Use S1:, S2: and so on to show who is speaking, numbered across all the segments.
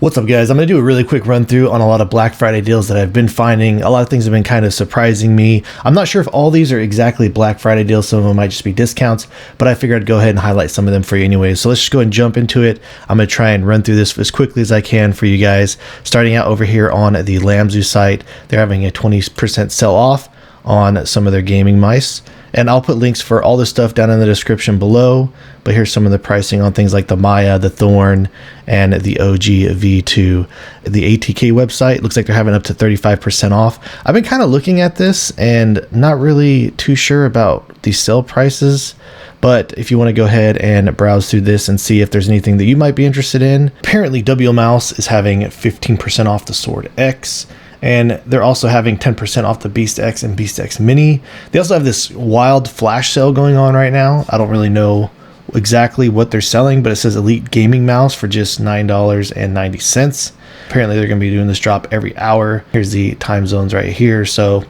S1: What's up, guys? I'm going to do a really quick run through on a lot of Black Friday deals that I've been finding. A lot of things have been kind of surprising me. I'm not sure if all these are exactly Black Friday deals. Some of them might just be discounts, but I figured I'd go ahead and highlight some of them for you anyway. So let's just go ahead and jump into it. I'm going to try and run through this as quickly as I can for you guys. Starting out over here on the Lamzu site, they're having a 20% sell off on some of their gaming mice. And I'll put links for all this stuff down in the description below. But here's some of the pricing on things like the Maya, the Thorn, and the OG V2. The ATK website looks like they're having up to 35% off. I've been kind of looking at this and not really too sure about the sale prices. But if you want to go ahead and browse through this and see if there's anything that you might be interested in. Apparently WL Mouse is having 15% off the Sword X. And they're also having 10% off the Beast X and Beast X Mini. They also have this wild flash sale going on right now. I don't really know exactly what they're selling, but it says Elite Gaming Mouse for just $9.90. Apparently they're going to be doing this drop every hour. Here's the time zones right here. So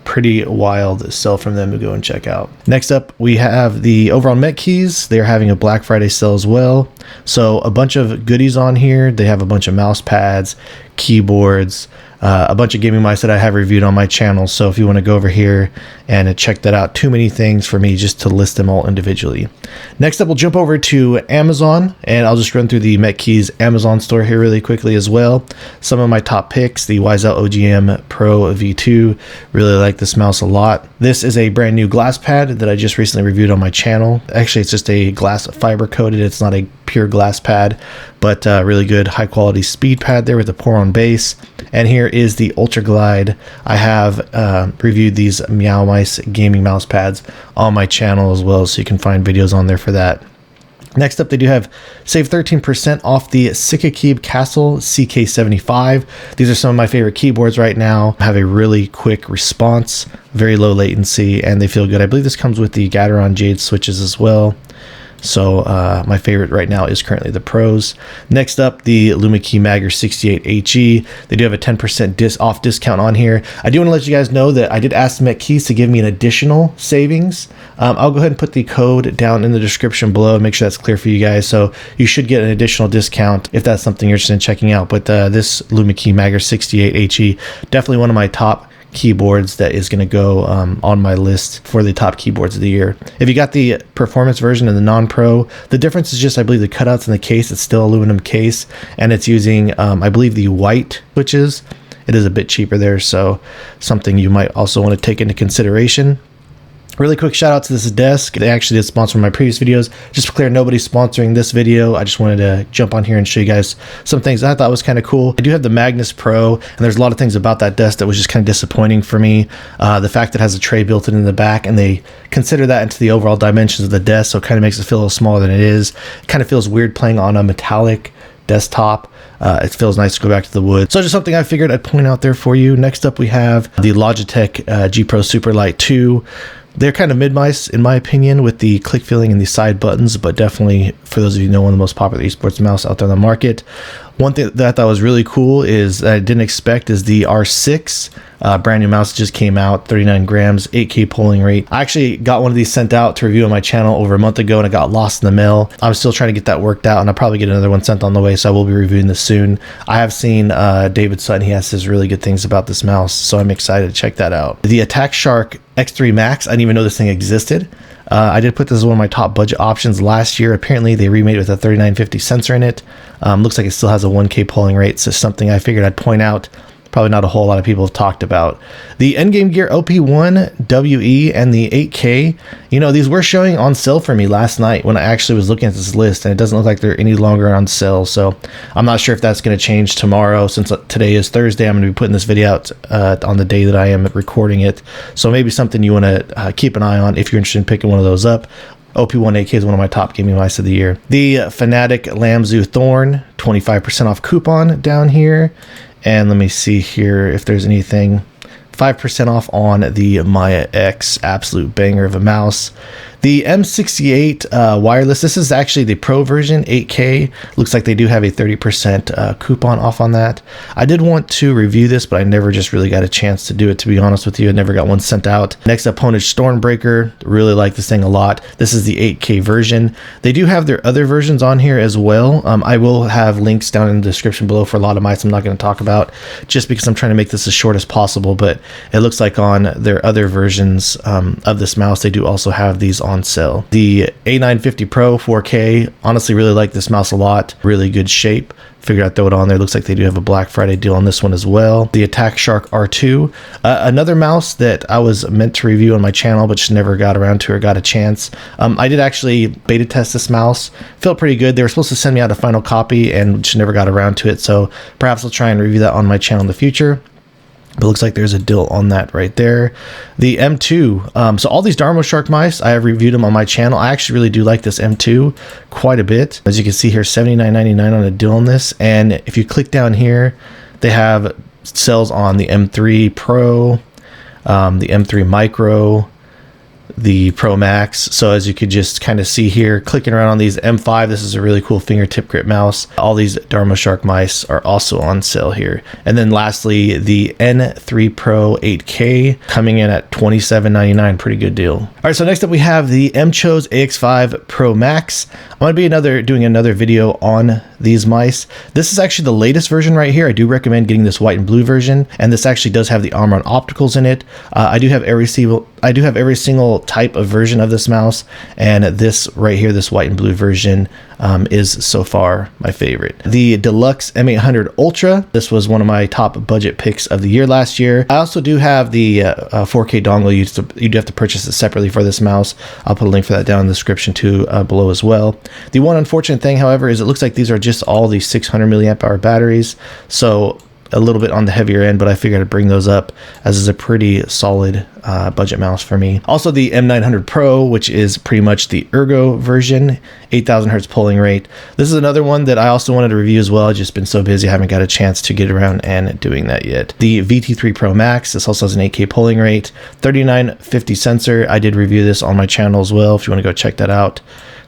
S1: pretty wild sell from them to go and check out. Next up, we have the overall Mechkeys. They're having a Black Friday sale as well. So a bunch of goodies on here. They have a bunch of mouse pads, keyboards, a bunch of gaming mice that I have reviewed on my channel. So if you want to go over here and check that out, too many things for me just to list them all individually. Next up, we'll jump over to Amazon, and I'll just run through the Mechkeys Amazon store here really quickly as well. Some of my top picks: the Wiseout OGM Pro V2. Really like this mouse a lot. This is a brand new glass pad that I just recently reviewed on my channel. Actually, it's just a glass fiber coated. It's not a pure glass pad, but really good high quality speed pad there with the pour-on base. And here is the Ultra Glide. I have reviewed these Meow Mice gaming mouse pads on my channel as well, so you can find videos on there for that. Next up, they do have save 13% off the Sikakeeb Castle CK75. These are some of my favorite keyboards right now. Have a really quick response, very low latency, and they feel good. I believe this comes with the Gateron Jade switches as well. So my favorite right now is currently the Pros. Next up, the LumaKey Magger 68HE. They do have a 10% off discount on here. I do want to let you guys know that I did ask Mechkeys to give me an additional savings. I'll go ahead and put the code down in the description below. Make sure that's clear for you guys. So you should get an additional discount if that's something you're interested in checking out. But this LumaKey Magger 68HE, definitely one of my top keyboards that is going to go on my list for the top keyboards of the year. If you got the performance version and the non-pro, the difference is just, I believe, the cutouts in the case. It's still aluminum case, and it's using I believe the white switches. It is a bit cheaper there, so something you might also want to take into consideration. Really quick shout out to this desk. They actually did sponsor my previous videos. Just to be clear, nobody's sponsoring this video. I just wanted to jump on here and show you guys some things I thought was kind of cool. I do have the Magnus Pro, and there's a lot of things about that desk that was just kind of disappointing for me. The fact that it has a tray built in the back, and they consider that into the overall dimensions of the desk, so it kind of makes it feel a little smaller than it is. It kind of feels weird playing on a metallic desktop. It feels nice to go back to the wood. So just something I figured I'd point out there for you. Next up, we have the Logitech G Pro Superlight 2. They're kind of mid-mice, in my opinion, with the click feeling and the side buttons, but definitely, for those of you who know, one of the most popular esports mouse out there on the market. One thing that I thought was really cool is that I didn't expect is the R6 brand new mouse just came out, 39 grams, 8K polling rate. I actually got one of these sent out to review on my channel over a month ago, and it got lost in the mail. I'm still trying to get that worked out, and I'll probably get another one sent on the way, so I will be reviewing this soon. I have seen David Sutton. He has says really good things about this mouse, so I'm excited to check that out. The Attack Shark X3 Max, I didn't even know this thing existed. I did put this as one of my top budget options last year. Apparently they remade it with a 3950 sensor in it. Looks like it still has a 1K polling rate, so something I figured I'd point out. Probably not a whole lot of people have talked about. The Endgame Gear OP1 WE and the 8K, you know, these were showing on sale for me last night when I actually was looking at this list, and it doesn't look like they're any longer on sale. So I'm not sure if that's going to change tomorrow. Since today is Thursday, I'm going to be putting this video out on the day that I am recording it. So maybe something you want to keep an eye on if you're interested in picking one of those up. OP1 8K is one of my top gaming mice of the year. The Fnatic Lamzu Thorn, 25% off coupon down here. And let me see here if there's anything. 5% off on the Maya X, absolute banger of a mouse. The M68 wireless, this is actually the Pro version, 8K. Looks like they do have a 30% coupon off on that. I did want to review this, but I never just really got a chance to do it, to be honest with you. I never got one sent out. Next up, Honage Stormbreaker. Really like this thing a lot. This is the 8K version. They do have their other versions on here as well. I will have links down in the description below for a lot of mice I'm not going to talk about, just because I'm trying to make this as short as possible, but it looks like on their other versions of this mouse, they do also have these on sale. The A950 Pro 4K, honestly really like this mouse a lot. Really good shape. Figured I'd throw it on there. Looks like they do have a Black Friday deal on this one as well. The Attack Shark R2, another mouse that I was meant to review on my channel, but just never got around to or got a chance. I did actually beta test this mouse. Felt pretty good. They were supposed to send me out a final copy and just never got around to it. So perhaps I'll try and review that on my channel in the future. But looks like there's a deal on that right there. The M2. So all these Darmo Shark mice, I have reviewed them on my channel. I actually really do like this M2 quite a bit. As you can see here, $79.99 on a deal on this. And if you click down here, they have sales on the M3 Pro, the M3 Micro, the Pro Max. So as you could just kind of see here, clicking around on these M5, this is a really cool fingertip grip mouse. All these Darmo Shark mice are also on sale here. And then lastly, the N3 Pro 8K coming in at $27.99. Pretty good deal. All right, so next up we have the Mchos AX5 Pro Max. I'm going to be doing another video on these mice. This is actually the latest version right here. I do recommend getting this white and blue version, and this actually does have the Omron opticals in it. I do have every single type of version of this mouse, and this right here, this white and blue version, is so far my favorite. The Deluxe M800 Ultra. This was one of my top budget picks of the year last year. I also do have the 4K dongle. You do have to purchase it separately for this mouse. I'll put a link for that down in the description too below as well. The one unfortunate thing, however, is it looks like these are just all the 600 milliamp hour batteries, so a little bit on the heavier end, but I figured I'd bring those up as is a pretty solid budget mouse for me. Also the M900 Pro, which is pretty much the Ergo version, 8,000 hertz polling rate. This is another one that I also wanted to review as well. I've just been so busy, I haven't got a chance to get around and doing that yet. The VT3 Pro Max, this also has an 8K polling rate, 3950 sensor. I did review this on my channel as well, if you want to go check that out.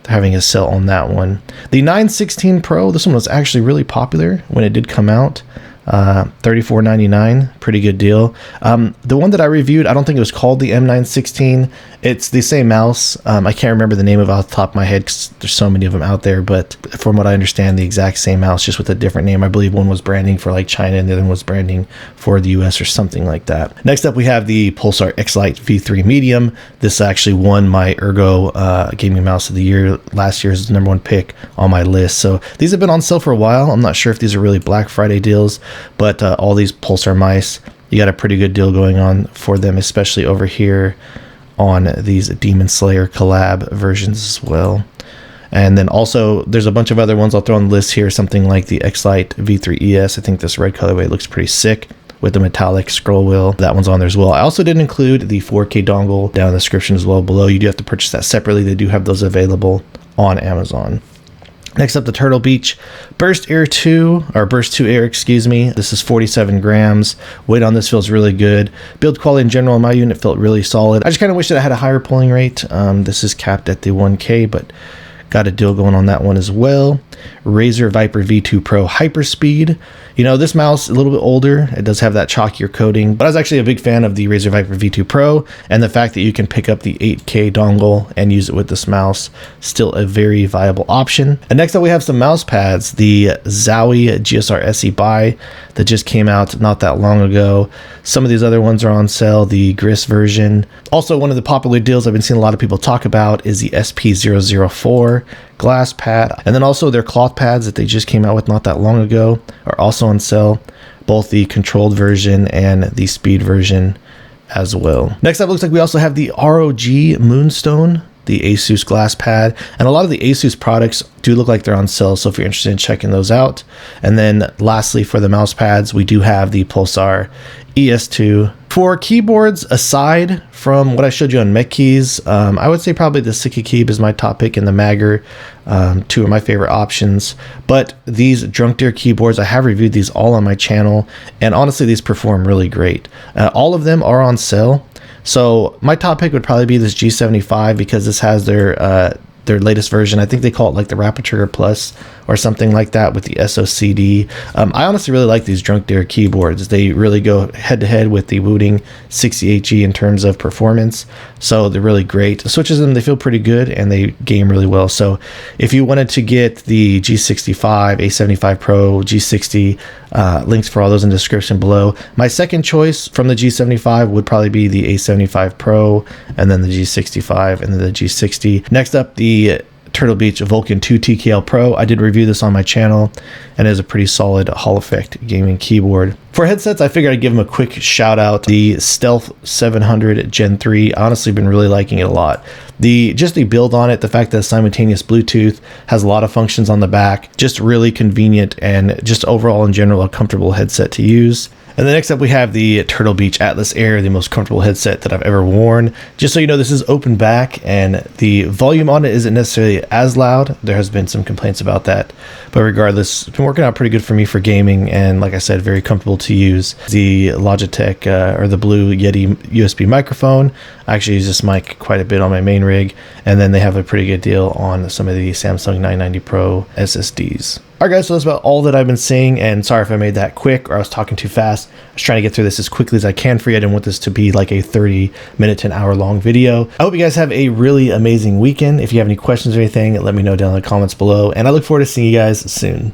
S1: They're having a sale on that one. The 916 Pro, this one was actually really popular when it did come out. $34.99, pretty good deal. The one that I reviewed, I don't think it was called the M916. It's the same mouse. I can't remember the name of it off the top of my head because there's so many of them out there, but from what I understand, the exact same mouse, just with a different name. I believe one was branding for like China and the other one was branding for the US or something like that. Next up, we have the Pulsar X-Lite V3 Medium. This actually won my Ergo gaming mouse of the year. Last year's #1 pick on my list. So these have been on sale for a while. I'm not sure if these are really Black Friday deals, but all these Pulsar mice, you got a pretty good deal going on for them, especially over here on these Demon Slayer collab versions as well. And then also there's a bunch of other ones I'll throw on the list here, something like the X-Lite V3 ES. I think this red colorway looks pretty sick with the metallic scroll wheel. That one's on there as well. I also did include the 4K dongle down in the description as well below. You do have to purchase that separately. They do have those available on Amazon. Next up, the Turtle Beach Burst Air 2, or Burst 2 Air, excuse me. This is 47 grams. Weight on this feels really good. Build quality in general on my unit felt really solid. I just kind of wish that I had a higher pulling rate. This is capped at the 1K, but got a deal going on that one as well. Razer Viper V2 Pro Hyperspeed. You know, this mouse, a little bit older. It does have that chalkier coating, but I was actually a big fan of the Razer Viper V2 Pro, and the fact that you can pick up the 8K dongle and use it with this mouse, still a very viable option. And next up, we have some mouse pads. The Zowie GSR SE Buy that just came out not that long ago. Some of these other ones are on sale, the Gris version. Also, one of the popular deals I've been seeing a lot of people talk about is the SP004 glass pad, and then also their cloth pads that they just came out with not that long ago are also on sale, both the controlled version and the speed version as well. Next up, looks like we also have the ROG Moonstone, the Asus glass pad, and a lot of the Asus products do look like they're on sale, so if you're interested in checking those out. And then lastly, for the mouse pads, we do have the Pulsar ES2. For keyboards, aside from what I showed you on Mechkeys, I would say probably the Sikikeyb is my top pick, and the Magger, two are my favorite options. But these Drunk Deer keyboards, I have reviewed these all on my channel, and honestly, these perform really great. All of them are on sale. So my top pick would probably be this G75 because this has their latest version. I think they call it like the Rapid Trigger Plus or something like that with the SOCD. I honestly really like these Drunk Dare keyboards. They really go head to head with the Wooting 68G in terms of performance. So they're really great. The switches them, they feel pretty good and they game really well. So if you wanted to get the G65, A75 Pro, G60, links for all those in the description below. My second choice from the G75 would probably be the A75 Pro, and then the G65, and then the G60. Next up, the Turtle Beach Vulcan 2 TKL Pro. I did review this on my channel, and it is a pretty solid Hall Effect gaming keyboard. For headsets, I figured I'd give them a quick shout out. The Stealth 700 Gen 3, honestly been really liking it a lot. Just the build on it, the fact that it's simultaneous Bluetooth, has a lot of functions on the back, just really convenient, and just overall in general a comfortable headset to use. And then next up we have the Turtle Beach Atlas Air, the most comfortable headset that I've ever worn. Just so you know, this is open back and the volume on it isn't necessarily as loud. There has been some complaints about that, but regardless, it's been working out pretty good for me for gaming, and like I said, very comfortable to use. The Logitech or the Blue Yeti USB microphone. I actually use this mic quite a bit on my main rig, and then they have a pretty good deal on some of the Samsung 990 Pro SSDs. Alright guys, so that's about all that I've been saying, and sorry if I made that quick or I was talking too fast. I was trying to get through this as quickly as I can for you. I didn't want this to be like a 30-minute to an hour long video. I hope you guys have a really amazing weekend. If you have any questions or anything, let me know down in the comments below, and I look forward to seeing you guys soon.